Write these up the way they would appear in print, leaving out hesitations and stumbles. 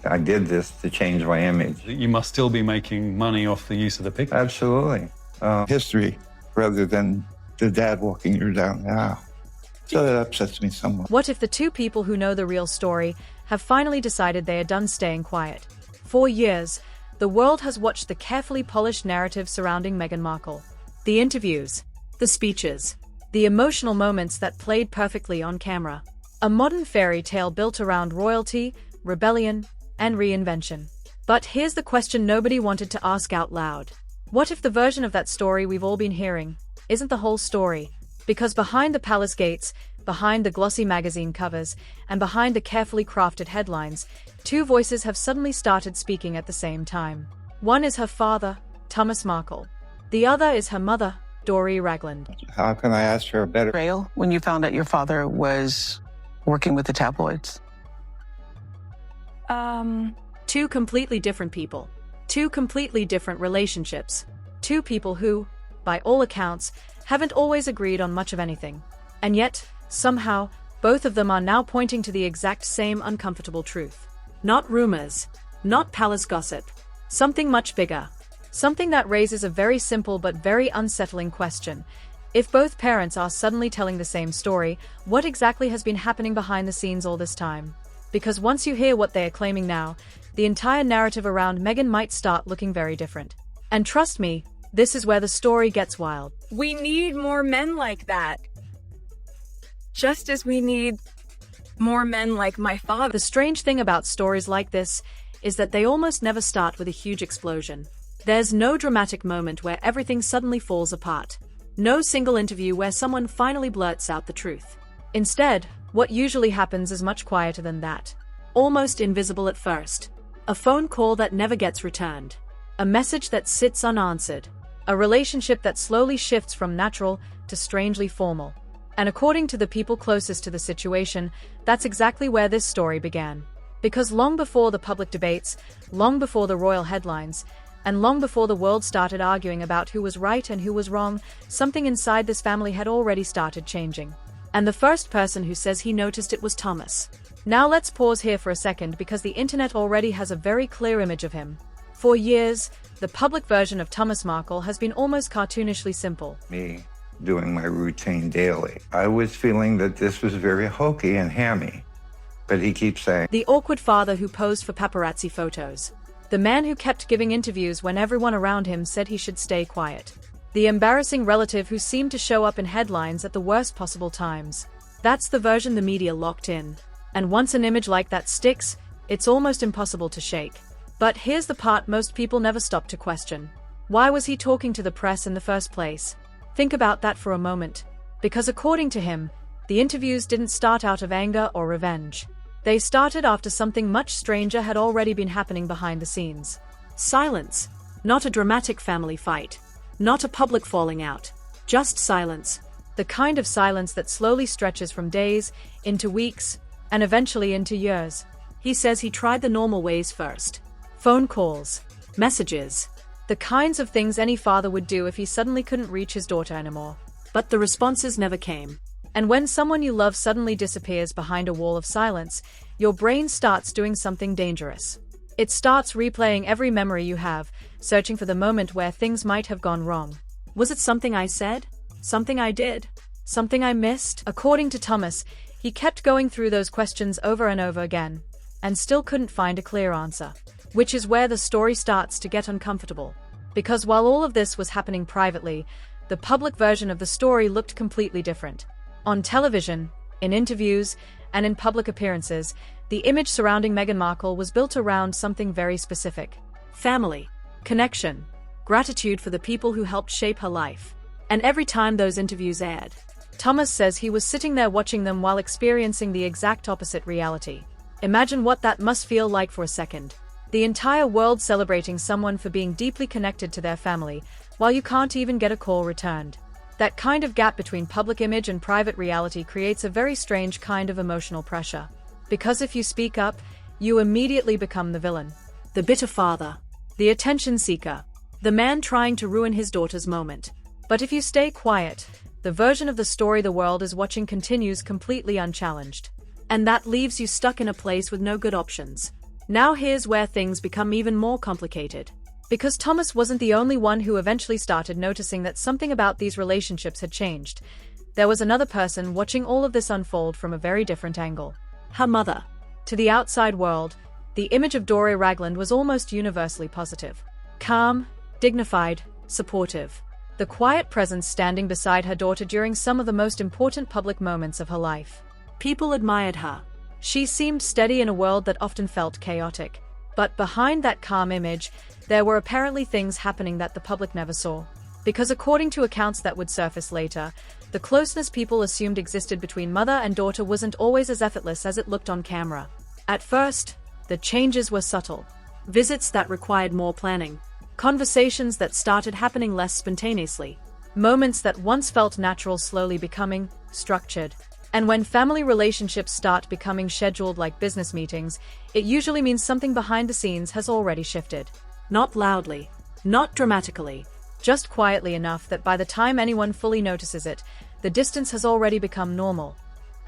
I did this to change my image. You must still be making money off the use of the picture. Absolutely. History rather than the dad walking you down the aisle. So that upsets me somewhat. What if the two people who know the real story have finally decided they are done staying quiet? For years, the world has watched the carefully polished narrative surrounding Meghan Markle. The interviews, the speeches, the emotional moments that played perfectly on camera. A modern fairy tale built around royalty, rebellion, and reinvention. But here's the question nobody wanted to ask out loud. What if the version of that story we've all been hearing isn't the whole story? Because behind the palace gates, behind the glossy magazine covers, and behind the carefully crafted headlines, two voices have suddenly started speaking at the same time. One is her father, Thomas Markle. The other is her mother, Doria Ragland. How can I ask for a better Betrayal when you found out your father was working with the tabloids? Two completely different people. Two completely different relationships. Two people who, by all accounts, haven't always agreed on much of anything. And yet, somehow, both of them are now pointing to the exact same uncomfortable truth. Not rumors, not palace gossip. Something much bigger. Something that raises a very simple but very unsettling question. If both parents are suddenly telling the same story, what exactly has been happening behind the scenes all this time? Because once you hear what they are claiming now, the entire narrative around Meghan might start looking very different. And trust me, this is where the story gets wild. We need more men like that. Just as we need more men like my father. The strange thing about stories like this is that they almost never start with a huge explosion. There's no dramatic moment where everything suddenly falls apart. No single interview where someone finally blurts out the truth. Instead, what usually happens is much quieter than that. Almost invisible at first. A phone call that never gets returned. A message that sits unanswered. A relationship that slowly shifts from natural to strangely formal. And according to the people closest to the situation, that's exactly where this story began. Because long before the public debates, long before the royal headlines, and long before the world started arguing about who was right and who was wrong, something inside this family had already started changing. And the first person who says he noticed it was Thomas. Now let's pause here for a second because the internet already has a very clear image of him. For years, the public version of Thomas Markle has been almost cartoonishly simple. Me doing my routine daily. I was feeling that this was very hokey and hammy, but he keeps saying, the awkward father who posed for paparazzi photos. The man who kept giving interviews when everyone around him said he should stay quiet. The embarrassing relative who seemed to show up in headlines at the worst possible times. That's the version the media locked in. And once an image like that sticks, it's almost impossible to shake. But here's the part most people never stop to question. Why was he talking to the press in the first place? Think about that for a moment. Because according to him, the interviews didn't start out of anger or revenge. They started after something much stranger had already been happening behind the scenes. Silence. Not a dramatic family fight. Not a public falling out. Just silence. The kind of silence that slowly stretches from days into weeks and eventually into years. He says he tried the normal ways first. Phone calls. Messages. The kinds of things any father would do if he suddenly couldn't reach his daughter anymore. But the responses never came. And when someone you love suddenly disappears behind a wall of silence, your brain starts doing something dangerous. It starts replaying every memory you have, searching for the moment where things might have gone wrong. Was it something I said? Something I did? Something I missed? According to Thomas, he kept going through those questions over and over again, and still couldn't find a clear answer. Which is where the story starts to get uncomfortable. Because while all of this was happening privately, the public version of the story looked completely different. On television, in interviews, and in public appearances, the image surrounding Meghan Markle was built around something very specific. Family, connection, gratitude for the people who helped shape her life. And every time those interviews aired, Thomas says he was sitting there watching them while experiencing the exact opposite reality. Imagine what that must feel like for a second. The entire world celebrating someone for being deeply connected to their family, while you can't even get a call returned. That kind of gap between public image and private reality creates a very strange kind of emotional pressure. Because if you speak up, you immediately become the villain. The bitter father. The attention seeker. The man trying to ruin his daughter's moment. But if you stay quiet, the version of the story the world is watching continues completely unchallenged. And that leaves you stuck in a place with no good options. Now here's where things become even more complicated. Because Thomas wasn't the only one who eventually started noticing that something about these relationships had changed. There was another person watching all of this unfold from a very different angle. Her mother. To the outside world, the image of Doria Ragland was almost universally positive. Calm, dignified, supportive. The quiet presence standing beside her daughter during some of the most important public moments of her life. People admired her. She seemed steady in a world that often felt chaotic. But behind that calm image, there were apparently things happening that the public never saw. Because according to accounts that would surface later, the closeness people assumed existed between mother and daughter wasn't always as effortless as it looked on camera. At first, the changes were subtle. Visits that required more planning. Conversations that started happening less spontaneously. Moments that once felt natural slowly becoming structured. And when family relationships start becoming scheduled like business meetings, it usually means something behind the scenes has already shifted. Not loudly, not dramatically, just quietly enough that by the time anyone fully notices it, the distance has already become normal.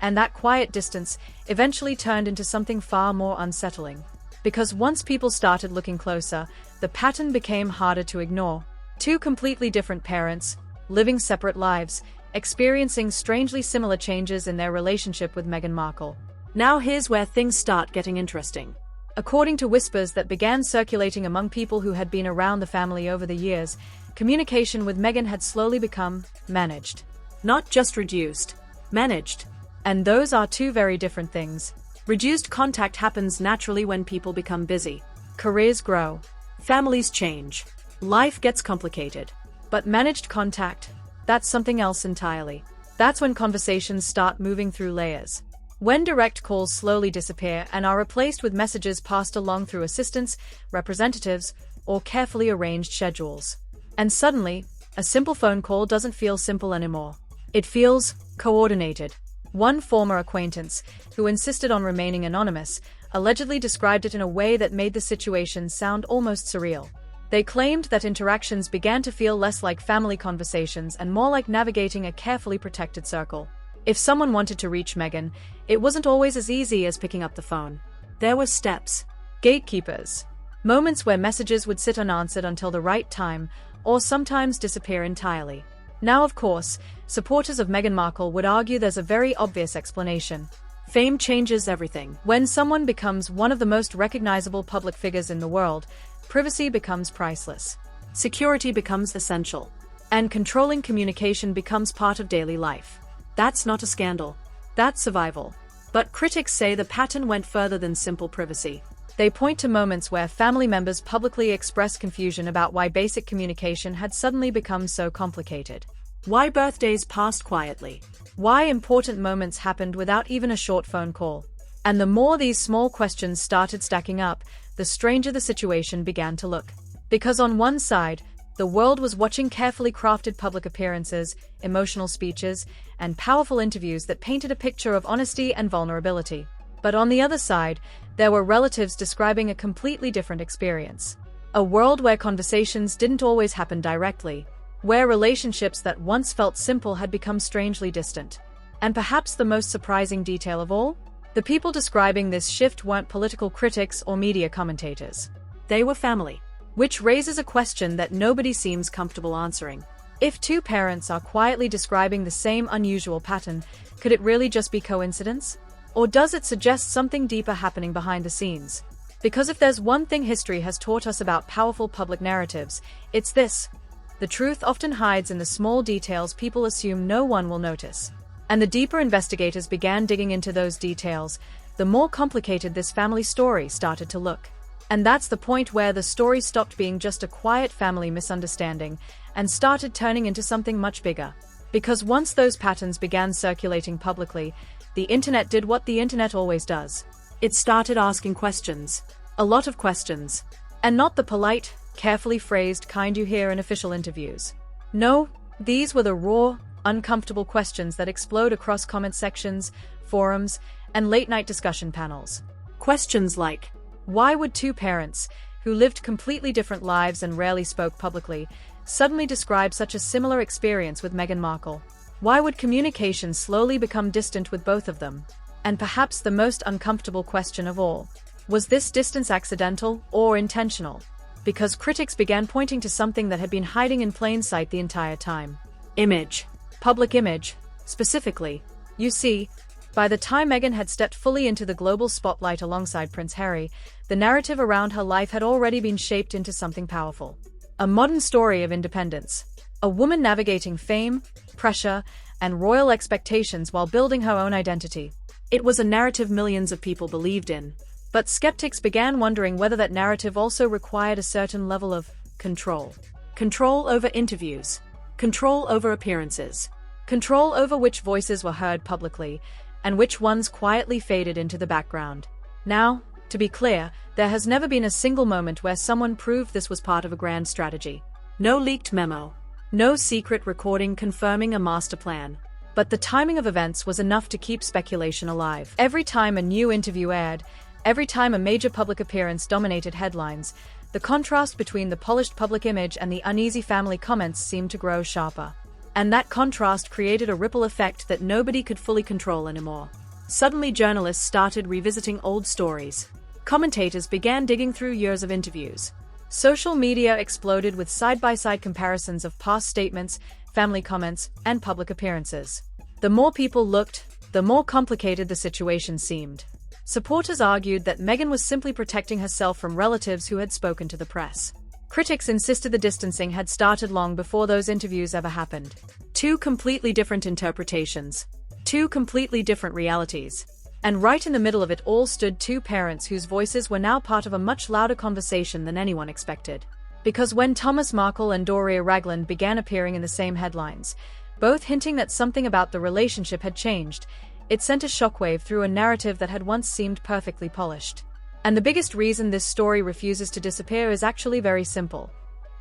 And that quiet distance eventually turned into something far more unsettling. Because once people started looking closer, the pattern became harder to ignore. Two completely different parents, living separate lives, experiencing strangely similar changes in their relationship with Meghan Markle. Now here's where things start getting interesting. According to whispers that began circulating among people who had been around the family over the years, communication with Meghan had slowly become managed. Not just reduced, managed. And those are two very different things. Reduced contact happens naturally when people become busy. Careers grow. Families change. Life gets complicated. But managed contact, that's something else entirely. That's when conversations start moving through layers. When direct calls slowly disappear and are replaced with messages passed along through assistants, representatives, or carefully arranged schedules. And suddenly, a simple phone call doesn't feel simple anymore. It feels coordinated. One former acquaintance, who insisted on remaining anonymous, allegedly described it in a way that made the situation sound almost surreal. They claimed that interactions began to feel less like family conversations and more like navigating a carefully protected circle. If someone wanted to reach Meghan, it wasn't always as easy as picking up the phone. There were steps, gatekeepers, moments where messages would sit unanswered until the right time, or sometimes disappear entirely. Now, of course, supporters of Meghan Markle would argue there's a very obvious explanation. Fame changes everything. When someone becomes one of the most recognizable public figures in the world, privacy becomes priceless. Security becomes essential. And controlling communication becomes part of daily life. That's not a scandal. That's survival. But critics say the pattern went further than simple privacy. They point to moments where family members publicly expressed confusion about why basic communication had suddenly become so complicated. Why birthdays passed quietly. Why important moments happened without even a short phone call. And the more these small questions started stacking up, the stranger the situation began to look. Because on one side, the world was watching carefully crafted public appearances, emotional speeches, and powerful interviews that painted a picture of honesty and vulnerability. But on the other side, there were relatives describing a completely different experience. A world where conversations didn't always happen directly, where relationships that once felt simple had become strangely distant. And perhaps the most surprising detail of all? The people describing this shift weren't political critics or media commentators. They were family. Which raises a question that nobody seems comfortable answering. If two parents are quietly describing the same unusual pattern, could it really just be coincidence? Or does it suggest something deeper happening behind the scenes? Because if there's one thing history has taught us about powerful public narratives, it's this. The truth often hides in the small details people assume no one will notice. And the deeper investigators began digging into those details, the more complicated this family story started to look. And that's the point where the story stopped being just a quiet family misunderstanding and started turning into something much bigger. Because once those patterns began circulating publicly, the internet did what the internet always does. It started asking questions. A lot of questions. And not the polite, carefully phrased kind you hear in official interviews. No, these were the raw, uncomfortable questions that explode across comment sections, forums, and late-night discussion panels. Questions like, why would two parents, who lived completely different lives and rarely spoke publicly, suddenly describe such a similar experience with Meghan Markle? Why would communication slowly become distant with both of them? And perhaps the most uncomfortable question of all, Was this distance accidental or intentional? Because critics began pointing to something that had been hiding in plain sight the entire time. Image. Public image, specifically. You see, by the time Meghan had stepped fully into the global spotlight alongside Prince Harry, the narrative around her life had already been shaped into something powerful. A modern story of independence. A woman navigating fame, pressure, and royal expectations while building her own identity. It was a narrative millions of people believed in. But skeptics began wondering whether that narrative also required a certain level of control. Control over interviews. Control over appearances. Control over which voices were heard publicly, and which ones quietly faded into the background. Now, to be clear, there has never been a single moment where someone proved this was part of a grand strategy. No leaked memo. No secret recording confirming a master plan. But the timing of events was enough to keep speculation alive. Every time a new interview aired, every time a major public appearance dominated headlines, the contrast between the polished public image and the uneasy family comments seemed to grow sharper. And that contrast created a ripple effect that nobody could fully control anymore. Suddenly, journalists started revisiting old stories. Commentators began digging through years of interviews. Social media exploded with side-by-side comparisons of past statements, family comments, and public appearances. The more people looked, the more complicated the situation seemed. Supporters argued that Meghan was simply protecting herself from relatives who had spoken to the press. Critics insisted the distancing had started long before those interviews ever happened. Two completely different interpretations. Two completely different realities. And right in the middle of it all stood two parents whose voices were now part of a much louder conversation than anyone expected. Because when Thomas Markle and Doria Ragland began appearing in the same headlines, both hinting that something about the relationship had changed, it sent a shockwave through a narrative that had once seemed perfectly polished. And the biggest reason this story refuses to disappear is actually very simple.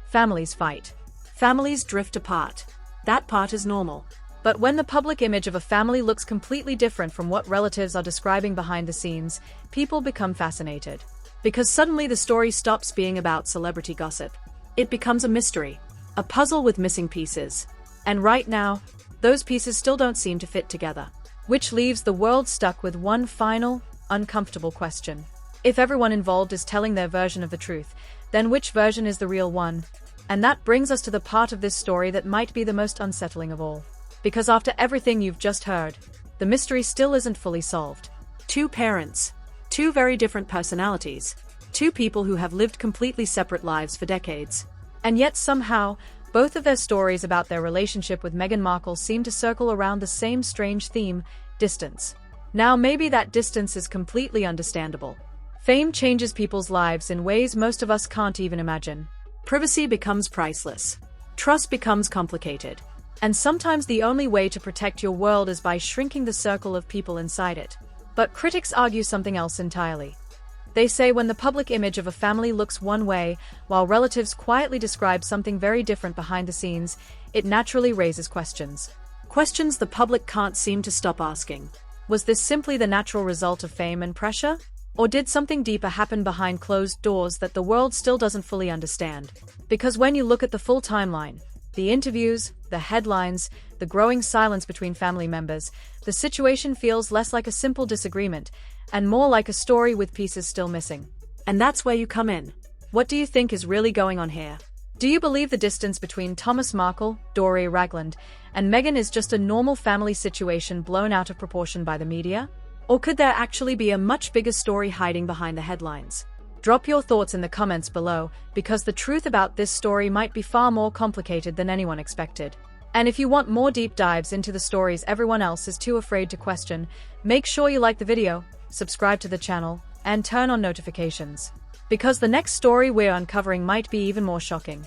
Families fight. Families drift apart. That part is normal. But when the public image of a family looks completely different from what relatives are describing behind the scenes, people become fascinated. Because suddenly the story stops being about celebrity gossip. It becomes a mystery. A puzzle with missing pieces. And right now, those pieces still don't seem to fit together. Which leaves the world stuck with one final, uncomfortable question. If everyone involved is telling their version of the truth, then which version is the real one? And that brings us to the part of this story that might be the most unsettling of all. Because after everything you've just heard, the mystery still isn't fully solved. Two parents. Two very different personalities. Two people who have lived completely separate lives for decades. And yet somehow, both of their stories about their relationship with Meghan Markle seem to circle around the same strange theme, distance. Now maybe that distance is completely understandable. Fame changes people's lives in ways most of us can't even imagine. Privacy becomes priceless. Trust becomes complicated. And sometimes the only way to protect your world is by shrinking the circle of people inside it. But critics argue something else entirely. They say when the public image of a family looks one way, while relatives quietly describe something very different behind the scenes, it naturally raises questions. Questions the public can't seem to stop asking. Was this simply the natural result of fame and pressure? Or did something deeper happen behind closed doors that the world still doesn't fully understand? Because when you look at the full timeline, the interviews, the headlines, the growing silence between family members, the situation feels less like a simple disagreement, and more like a story with pieces still missing. And that's where you come in. What do you think is really going on here? Do you believe the distance between Thomas Markle, Doria Ragland, and Meghan is just a normal family situation blown out of proportion by the media? Or could there actually be a much bigger story hiding behind the headlines? Drop your thoughts in the comments below, because the truth about this story might be far more complicated than anyone expected. And if you want more deep dives into the stories everyone else is too afraid to question, make sure you like the video, subscribe to the channel, and turn on notifications. Because the next story we're uncovering might be even more shocking.